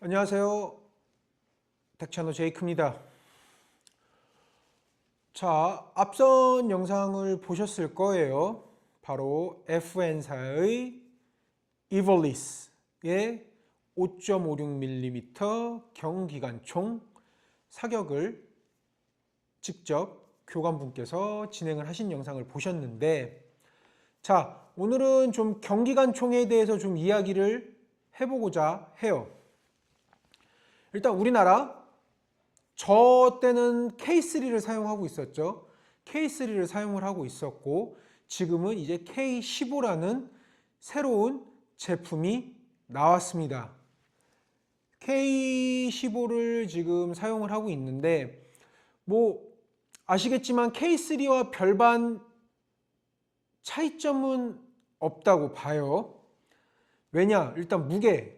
안녕하세요. 텍채너 제이크입니다. 자, 앞선 영상을 보셨을 거예요. 바로 FN사의 이볼리스의 5.56mm 경기관총 사격을 직접 교관분께서 진행을 하신 영상을 보셨는데, 자, 오늘은 좀 경기관총에 대해서 좀 이야기를 해보고자 해요. 일단 우리나라 저 때는 K3를 사용하고 있었죠. K3를 사용을 하고 있었고, 지금은 이제 K15라는 새로운 제품이 나왔습니다. K15를 지금 사용을 하고 있는데, 아시겠지만 K3와 별반 차이점은 없다고 봐요. 왜냐? 일단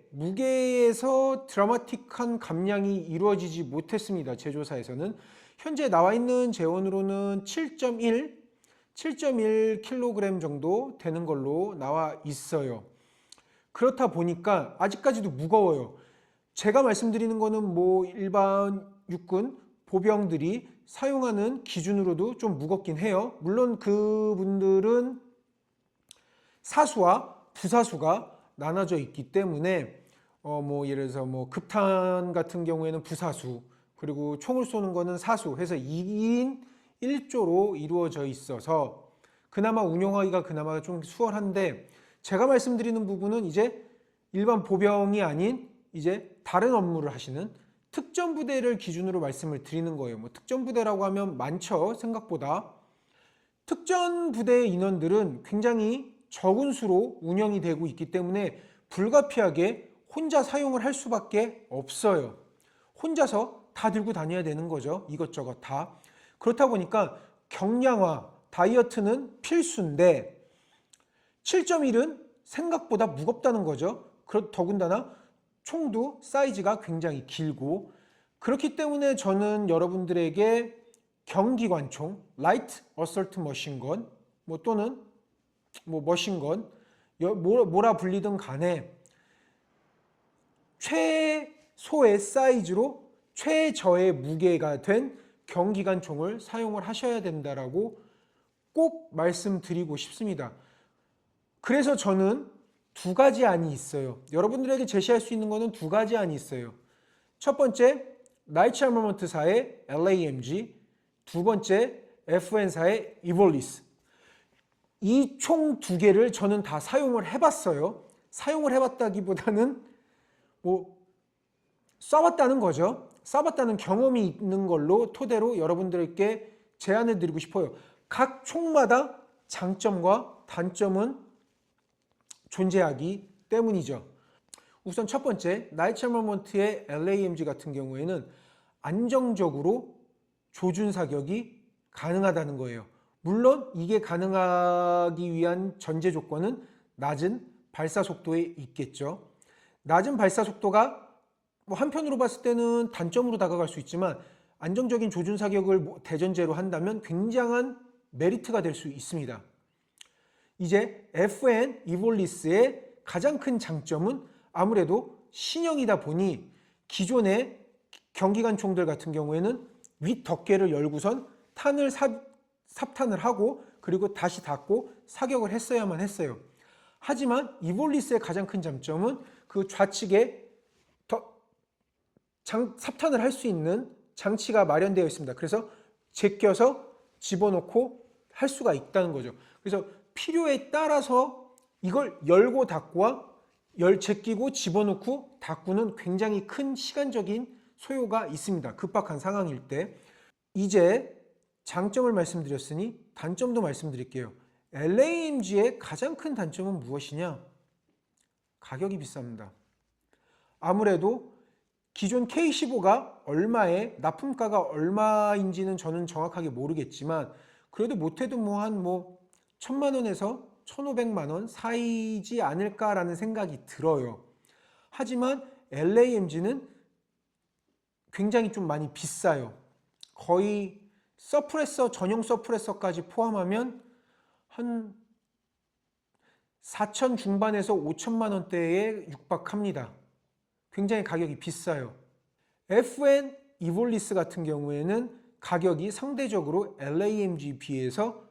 무게에서 드라마틱한 감량이 이루어지지 못했습니다. 제조사에서는. 현재 나와 있는 재원으로는 7.1kg 정도 되는 걸로 나와 있어요. 그렇다 보니까 아직까지도 무거워요. 제가 말씀드리는 거는 일반 육군 보병들이 사용하는 기준으로도 좀 무겁긴 해요. 물론 그분들은 사수와 부사수가 나눠져 있기 때문에 예를 들어서 급탄 같은 경우에는 부사수, 그리고 총을 쏘는 거는 사수 해서 2인 1조로 이루어져 있어서 그나마 운용하기가 그나마 좀 수월한데, 제가 말씀드리는 부분은 이제 일반 보병이 아닌 이제 다른 업무를 하시는 특전부대를 기준으로 말씀을 드리는 거예요. 특전부대라고 하면 많죠, 생각보다. 특전부대 인원들은 굉장히 적은 수로 운영이 되고 있기 때문에 불가피하게 혼자 사용을 할 수밖에 없어요. 혼자서 다 들고 다녀야 되는 거죠. 이것저것 다. 그렇다 보니까 경량화, 다이어트는 필수인데 7.1은 생각보다 무겁다는 거죠. 더군다나 총도 사이즈가 굉장히 길고, 그렇기 때문에 저는 여러분들에게 경기관총, 라이트 어설트 머신건, 또는 머신건, 뭐라 불리든 간에 최소의 사이즈로 최저의 무게가 된 경기관총을 사용을 하셔야 된다라고 꼭 말씀드리고 싶습니다. 그래서 저는 두 가지 안이 있어요. 여러분들에게 제시할 수 있는 것은 두 가지 안이 있어요. 첫 번째, 나이츠 아머먼트사의 LAMG, 두 번째, FN사의 이볼리스. 이 총 두 개를 저는 다 사용을 해봤어요. 사용을 해봤다기보다는 쏴봤다는 거죠. 쏴봤다는 경험이 있는 걸로 토대로 여러분들께 제안해 드리고 싶어요. 각 총마다 장점과 단점은 존재하기 때문이죠. 우선 첫 번째, 나이츠 아머먼트의 LAMG 같은 경우에는 안정적으로 조준 사격이 가능하다는 거예요. 물론 이게 가능하기 위한 전제 조건은 낮은 발사 속도에 있겠죠. 낮은 발사 속도가 한편으로 봤을 때는 단점으로 다가갈 수 있지만, 안정적인 조준 사격을 대전제로 한다면 굉장한 메리트가 될 수 있습니다. 이제 FN 이볼리스의 가장 큰 장점은 아무래도 신형이다 보니 기존의 경기관총들 같은 경우에는 윗 덮개를 열고선 탄을 삽탄을 하고 그리고 다시 닫고 사격을 했어야만 했어요. 하지만 이볼리스의 가장 큰 장점은 그 좌측에 삽탄을 할 수 있는 장치가 마련되어 있습니다. 그래서 제껴서 집어넣고 할 수가 있다는 거죠. 그래서 필요에 따라서 이걸 열고 닫고와 제끼고 집어넣고 닫고는 굉장히 큰 시간적인 소요가 있습니다. 급박한 상황일 때. 이제 장점을 말씀드렸으니 단점도 말씀드릴게요. LAMG의 가장 큰 단점은 무엇이냐? 가격이 비쌉니다. 아무래도 기존 K15가 얼마에, 납품가가 얼마인지는 저는 정확하게 모르겠지만, 그래도 못해도 한 1,000만 원에서 1,500만 원 사이지 않을까라는 생각이 들어요. 하지만 LAMG는 굉장히 좀 많이 비싸요. 거의 전용 서프레서까지 포함하면 한 4천 중반에서 5천만 원대에 육박합니다. 굉장히 가격이 비싸요. FN 이볼리스 같은 경우에는 가격이 상대적으로 LAMG에 비해서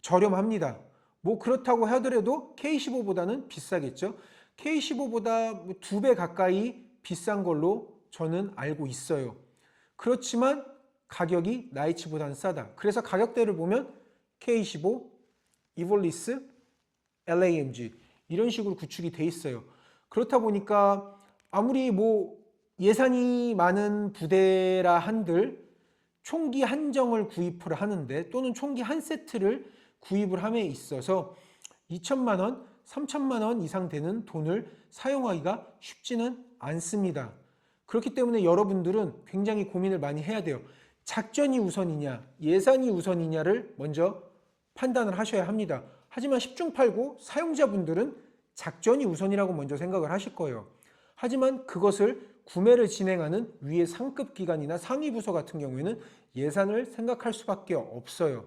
저렴합니다. 뭐 그렇다고 하더라도 K15보다는 비싸겠죠. K15보다 2배 가까이 비싼 걸로 저는 알고 있어요. 그렇지만 가격이 나이츠보다는 싸다. 그래서 가격대를 보면 K15, 이볼리스, LAMG 이런 식으로 구축이 돼 있어요. 그렇다 보니까 아무리 뭐 예산이 많은 부대라 한들 총기 한정을 구입을 하는데 또는 총기 한 세트를 구입을 함에 있어서 2천만 원, 3천만 원 이상 되는 돈을 사용하기가 쉽지는 않습니다. 그렇기 때문에 여러분들은 굉장히 고민을 많이 해야 돼요. 작전이 우선이냐, 예산이 우선이냐를 먼저 판단을 하셔야 합니다. 하지만 10중 8구 사용자분들은 작전이 우선이라고 먼저 생각을 하실 거예요. 하지만 그것을 구매를 진행하는 위의 상급 기관이나 상위 부서 같은 경우에는 예산을 생각할 수밖에 없어요.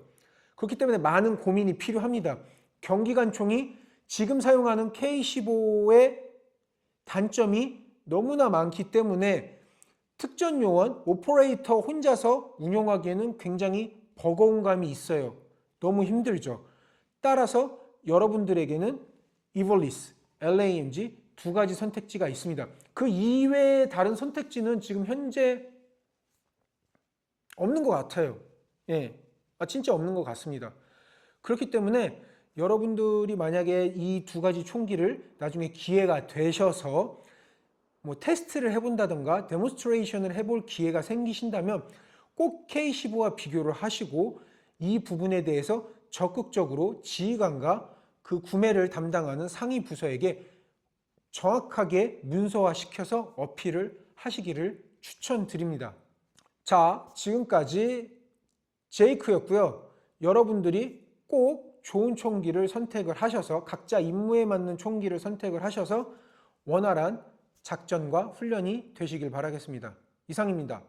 그렇기 때문에 많은 고민이 필요합니다. 경기관총이 지금 사용하는 K15의 단점이 너무나 많기 때문에 특전 요원, 오퍼레이터 혼자서 운용하기에는 굉장히 버거운 감이 있어요. 너무 힘들죠. 따라서 여러분들에게는 이볼리스, LAMG 두 가지 선택지가 있습니다. 그 이외의 다른 선택지는 지금 현재 없는 것 같아요. 예, 진짜 없는 것 같습니다. 그렇기 때문에 여러분들이 만약에 이 두 가지 총기를 나중에 기회가 되셔서 뭐 테스트를 해본다던가 데몬스트레이션을 해볼 기회가 생기신다면 꼭 K15와 비교를 하시고 이 부분에 대해서 적극적으로 지휘관과 그 구매를 담당하는 상위 부서에게 정확하게 문서화시켜서 어필을 하시기를 추천드립니다. 자, 지금까지 제이크였고요. 여러분들이 꼭 좋은 총기를 선택을 하셔서 각자 임무에 맞는 총기를 선택을 하셔서 원활한 작전과 훈련이 되시길 바라겠습니다. 이상입니다.